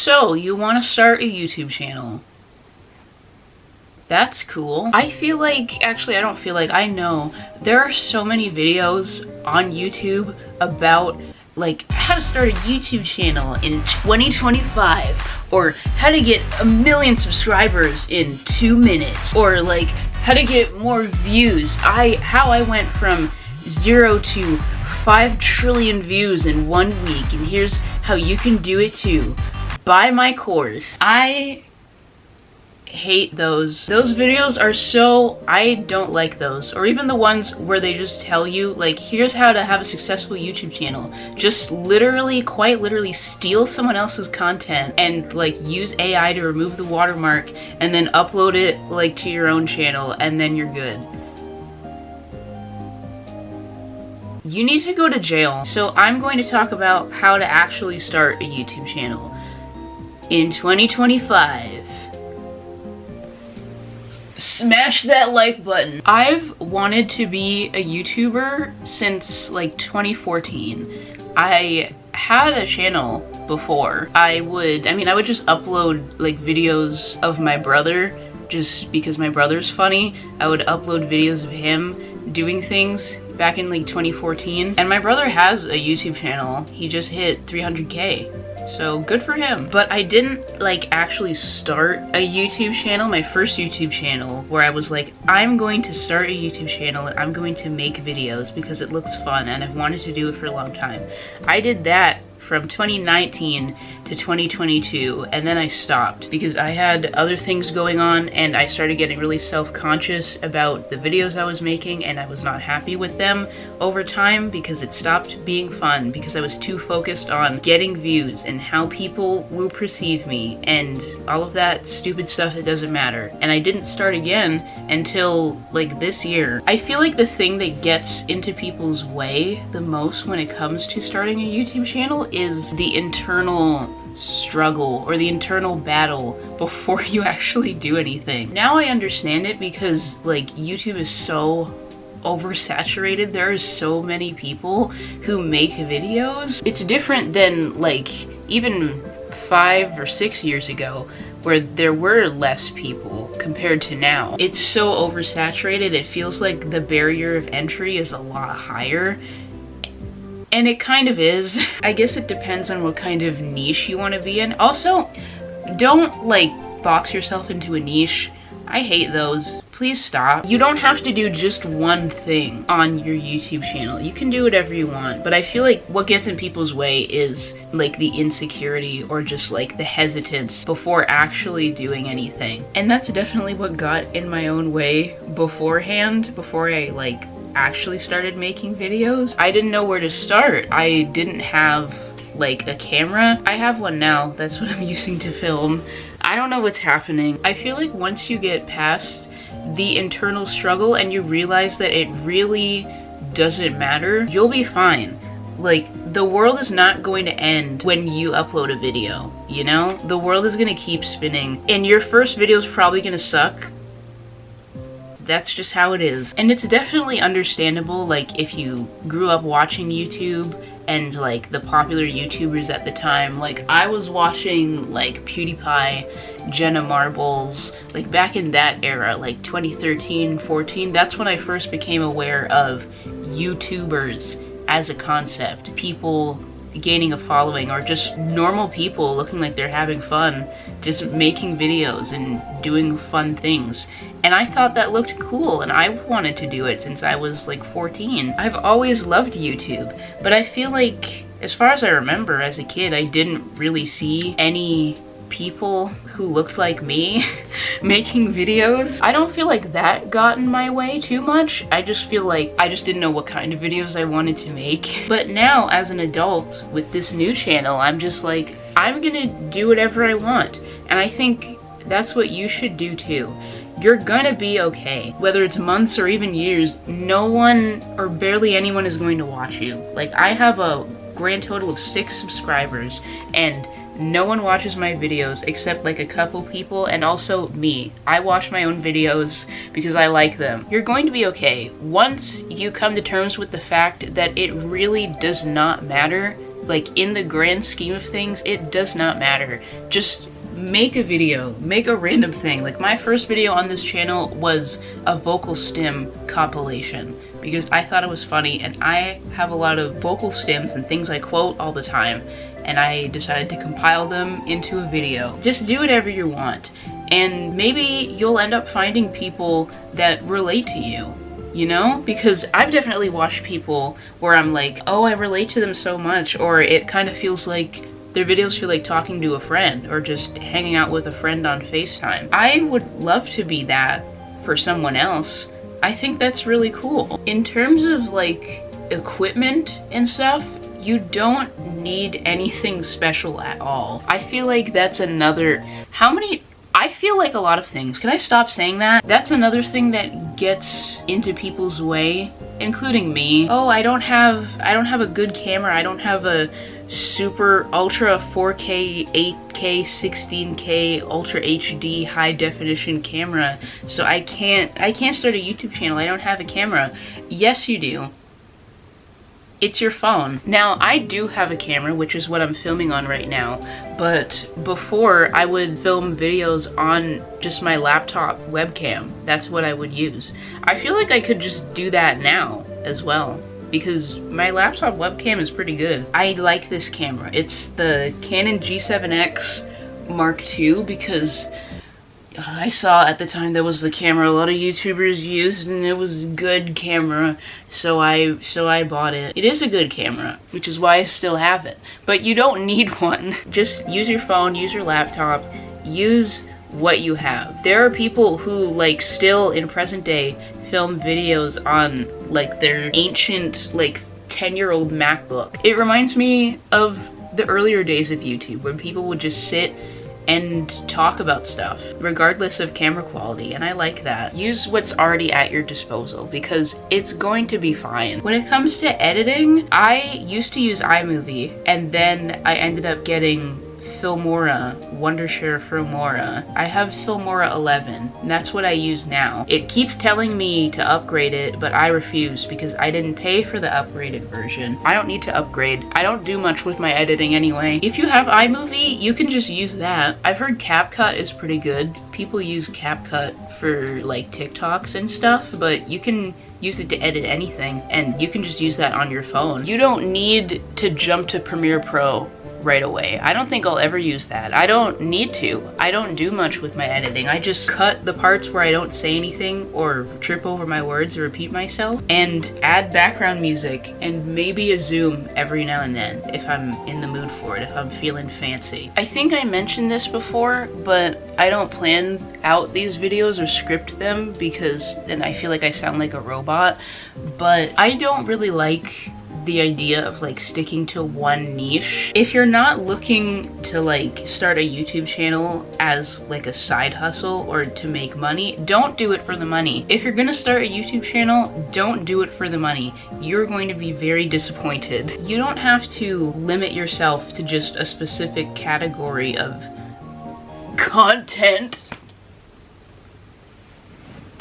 So, you want to start a YouTube channel. That's cool. I feel like, actually I don't feel like, I know there are so many videos on YouTube about like how to start a YouTube channel in 2025, or how to get 1 million subscribers in 2 minutes, or like how to get more views. How I went from 0 to 5 trillion views in 1 week, and here's how you can do it too. Buy my course. I hate those. Those videos are so, I don't like those. Or even the ones where they just tell you, like, here's how to have a successful YouTube channel. Just literally, quite literally steal someone else's content and like use AI to remove the watermark and then upload it like to your own channel, and then you're good. You need to go to jail. So I'm going to talk about how to actually start a YouTube channel in 2025. Smash that like button. I've wanted to be a YouTuber since like 2014. I had a channel before. I would just upload like videos of my brother just because my brother's funny. I would upload videos of him doing things back in like 2014. And my brother has a YouTube channel. He just hit 300K. So good for him. But I didn't like actually start a YouTube channel, my first YouTube channel, where I was like, I'm going to start a YouTube channel and I'm going to make videos because it looks fun and I've wanted to do it for a long time. I did that from 2019 to 2022, and then I stopped because I had other things going on and I started getting really self-conscious about the videos I was making, and I was not happy with them over time because it stopped being fun because I was too focused on getting views and how people will perceive me and all of that stupid stuff that doesn't matter. And I didn't start again until like this year. I feel like the thing that gets into people's way the most when it comes to starting a YouTube channel is the internal struggle or the internal battle before you actually do anything. Now I understand it because like YouTube is so oversaturated. There are so many people who make videos. It's different than like even 5 or 6 years ago where there were less people compared to now. It's so oversaturated, it feels like the barrier of entry is a lot higher. And it kind of is. I guess it depends on what kind of niche you want to be in. Also, don't like box yourself into a niche. I hate those. Please stop. You don't have to do just one thing on your YouTube channel. You can do whatever you want, but I feel like what gets in people's way is like the insecurity or just like the hesitance before actually doing anything. And that's definitely what got in my own way beforehand, before I like actually started making videos. I didn't know where to start. I didn't have like a camera. I have one now. That's what I'm using to film. I don't know what's happening. I feel like once you get past the internal struggle and you realize that it really doesn't matter, you'll be fine. Like, the world is not going to end when you upload a video, you know? The world is gonna keep spinning, and your first video is probably gonna suck. That's just how it is. And it's definitely understandable, like, if you grew up watching YouTube and like the popular YouTubers at the time. Like, I was watching like PewDiePie, Jenna Marbles, like back in that era, like 2013, 14. That's when I first became aware of YouTubers as a concept. People gaining a following, or just normal people looking like they're having fun, just making videos and doing fun things. And I thought that looked cool, and I wanted to do it since I was like 14. I've always loved YouTube, but I feel like, as far as I remember as a kid, I didn't really see any people who looked like me making videos. I don't feel like that got in my way too much. I just feel like I just didn't know what kind of videos I wanted to make. But now, as an adult with this new channel, I'm just like, I'm gonna do whatever I want. And I think that's what you should do too. You're gonna be okay. Whether it's months or even years, no one or barely anyone is going to watch you. Like, I have a grand total of 6 subscribers, and no one watches my videos except like a couple people, and also me. I watch my own videos because I like them. You're going to be okay. Once you come to terms with the fact that it really does not matter like in the grand scheme of things, it does not matter. Just make a video, make a random thing. Like my first video on this channel was a vocal stim compilation because I thought it was funny, and I have a lot of vocal stims and things I quote all the time, and I decided to compile them into a video. Just do whatever you want, and maybe you'll end up finding people that relate to you. You know? Because I've definitely watched people where I'm like, oh, I relate to them so much, or it kind of feels like their videos feel like talking to a friend or just hanging out with a friend on FaceTime. I would love to be that for someone else. I think that's really cool. In terms of like equipment and stuff, you don't need anything special at all. I feel like that's another, I feel like a lot of things. Can I stop saying that? That's another thing that gets into people's way, including me. Oh, I don't have a good camera. I don't have a super ultra 4K, 8K, 16K, ultra HD high definition camera, so I can't start a YouTube channel. I don't have a camera. Yes, you do. It's your phone. Now, I do have a camera, which is what I'm filming on right now, but before I would film videos on just my laptop webcam. That's what I would use. I feel like I could just do that now as well, because my laptop webcam is pretty good. I like this camera. It's the Canon G7X Mark II because I saw at the time that was the camera a lot of YouTubers used, and it was a good camera, so I bought it. It is a good camera, which is why I still have it. But you don't need one. Just use your phone, use your laptop, use what you have. There are people who like still in present day film videos on like their ancient like 10-year-old MacBook. It reminds me of the earlier days of YouTube when people would just sit and talk about stuff regardless of camera quality, and I like that. Use what's already at your disposal because it's going to be fine. When it comes to editing, I used to use iMovie, and then I ended up getting Filmora, Wondershare Filmora. I have Filmora 11, and that's what I use now. It keeps telling me to upgrade it, but I refuse because I didn't pay for the upgraded version. I don't need to upgrade. I don't do much with my editing anyway. If you have iMovie, you can just use that. I've heard CapCut is pretty good. People use CapCut for like TikToks and stuff, but you can use it to edit anything, and you can just use that on your phone. You don't need to jump to Premiere Pro right away. I don't think I'll ever use that. I don't need to. I don't do much with my editing. I just cut the parts where I don't say anything or trip over my words or repeat myself, and add background music and maybe a zoom every now and then if I'm in the mood for it, if I'm feeling fancy. I think I mentioned this before, but I don't plan out these videos or script them because then I feel like I sound like a robot, but I don't really like the idea of like sticking to one niche. If you're not looking to like start a YouTube channel as like a side hustle or to make money, don't do it for the money. If you're gonna start a YouTube channel, don't do it for the money. You're going to be very disappointed. You don't have to limit yourself to just a specific category of content.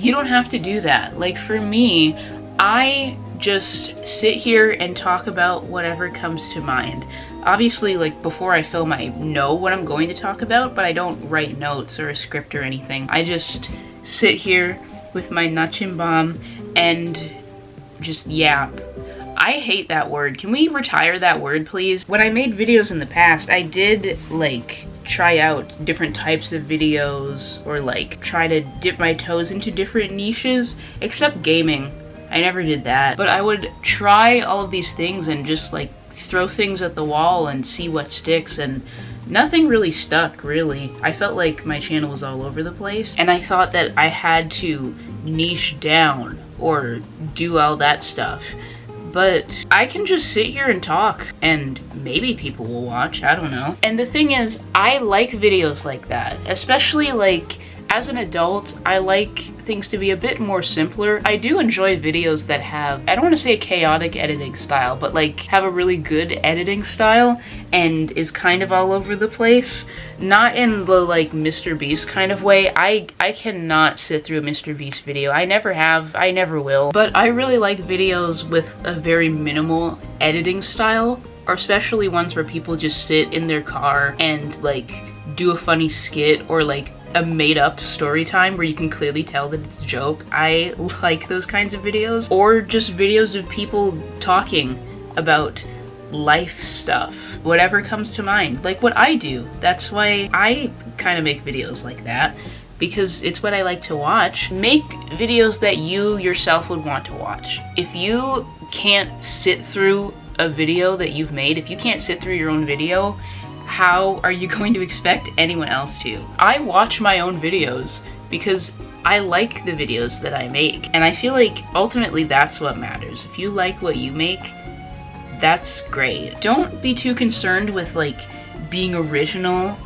You don't have to do that. Like for me, I just sit here and talk about whatever comes to mind. Obviously, like before I film, I know what I'm going to talk about, but I don't write notes or a script or anything. I just sit here with my nachimbam and just yap. I hate that word. Can we retire that word, please? When I made videos in the past, I did like try out different types of videos or like try to dip my toes into different niches, except gaming. I never did that, but I would try all of these things and just like throw things at the wall and see what sticks, and nothing really stuck, really. I felt like my channel was all over the place, and I thought that I had to niche down or do all that stuff. But I can just sit here and talk, and maybe people will watch, I don't know. And the thing is, I like videos like that, especially like as an adult. I like things to be a bit more simpler. I do enjoy videos that have, I don't want to say a chaotic editing style, but like have a really good editing style and is kind of all over the place. Not in the like Mr. Beast kind of way. I cannot sit through a Mr. Beast video. I never have, I never will. But I really like videos with a very minimal editing style or especially ones where people just sit in their car and like do a funny skit or like a made-up story time where you can clearly tell that it's a joke. I like those kinds of videos. Or just videos of people talking about life stuff, whatever comes to mind, like what I do. That's why I kind of make videos like that, because it's what I like to watch. Make videos that you yourself would want to watch. If you can't sit through a video that you've made, if you can't sit through your own video, how are you going to expect anyone else to? I watch my own videos because I like the videos that I make, and I feel like ultimately that's what matters. If you like what you make, that's great. Don't be too concerned with like being original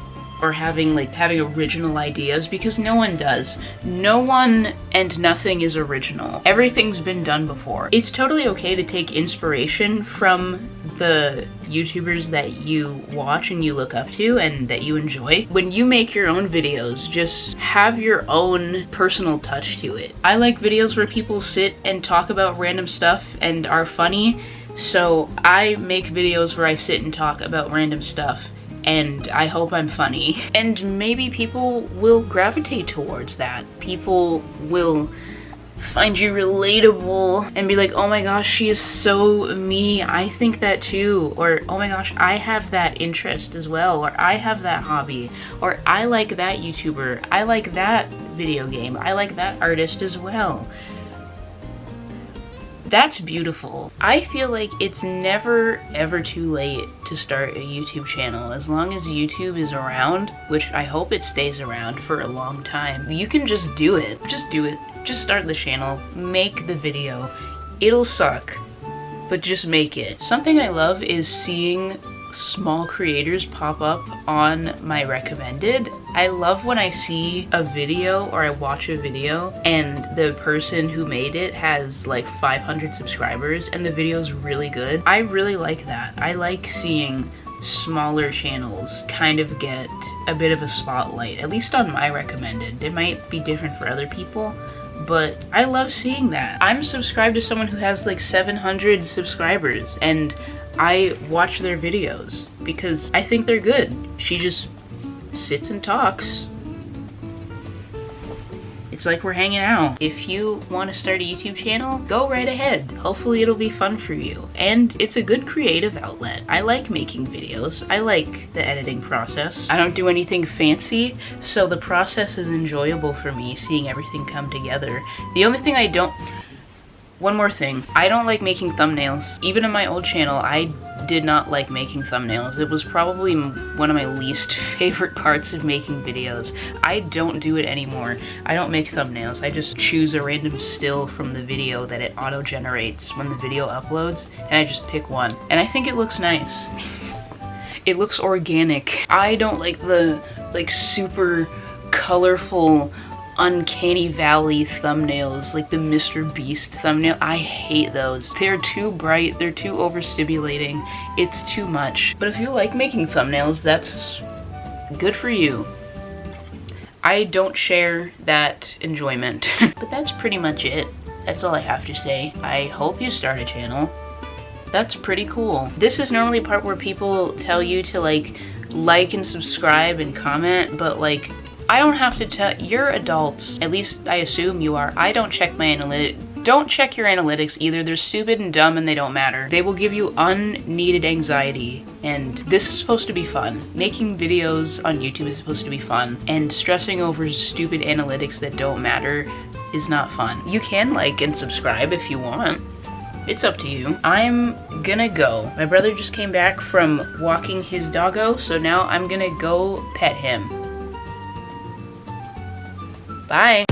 or having original ideas, because no one does. No one and nothing is original. Everything's been done before. It's totally okay to take inspiration from the YouTubers that you watch and you look up to and that you enjoy. When you make your own videos, just have your own personal touch to it. I like videos where people sit and talk about random stuff and are funny, so I make videos where I sit and talk about random stuff, and I hope I'm funny. And maybe people will gravitate towards that. People will find you relatable and be like, oh my gosh, she is so me, I think that too. Or oh my gosh, I have that interest as well. Or I have that hobby. Or I like that YouTuber. I like that video game. I like that artist as well. That's beautiful. I feel like it's never ever too late to start a YouTube channel. As long as YouTube is around, which I hope it stays around for a long time, you can just do it. Just do it. Just start the channel, make the video. It'll suck, but just make it. Something I love is seeing small creators pop up on my recommended. I love when I see a video or I watch a video and the person who made it has like 500 subscribers and the video's really good. I really like that. I like seeing smaller channels kind of get a bit of a spotlight, at least on my recommended. It might be different for other people, but I love seeing that. I'm subscribed to someone who has like 700 subscribers and I watch their videos because I think they're good. She just sits and talks. It's like we're hanging out. If you want to start a YouTube channel, go right ahead. Hopefully it'll be fun for you. And it's a good creative outlet. I like making videos. I like the editing process. I don't do anything fancy, so the process is enjoyable for me, seeing everything come together. The only thing I don't... One more thing, I don't like making thumbnails. Even in my old channel, I did not like making thumbnails. It was probably one of my least favorite parts of making videos. I don't do it anymore. I don't make thumbnails. I just choose a random still from the video that it auto-generates when the video uploads, and I just pick one. And I think it looks nice. It looks organic. I don't like the super colorful Uncanny Valley thumbnails, like the Mr. Beast thumbnail. I hate those. They're too bright, they're too overstimulating, it's too much. But if you like making thumbnails, that's good for you. I don't share that enjoyment. But that's pretty much it. That's all I have to say. I hope you start a channel. That's pretty cool. This is normally the part where people tell you to like and subscribe and comment, but like, I don't have to tell, you're adults. At least I assume you are. I don't check my analytics. Don't check your analytics either. They're stupid and dumb and they don't matter. They will give you unneeded anxiety, and this is supposed to be fun. Making videos on YouTube is supposed to be fun, and stressing over stupid analytics that don't matter is not fun. You can like and subscribe if you want. It's up to you. I'm gonna go. My brother just came back from walking his doggo, so now I'm gonna go pet him. Bye.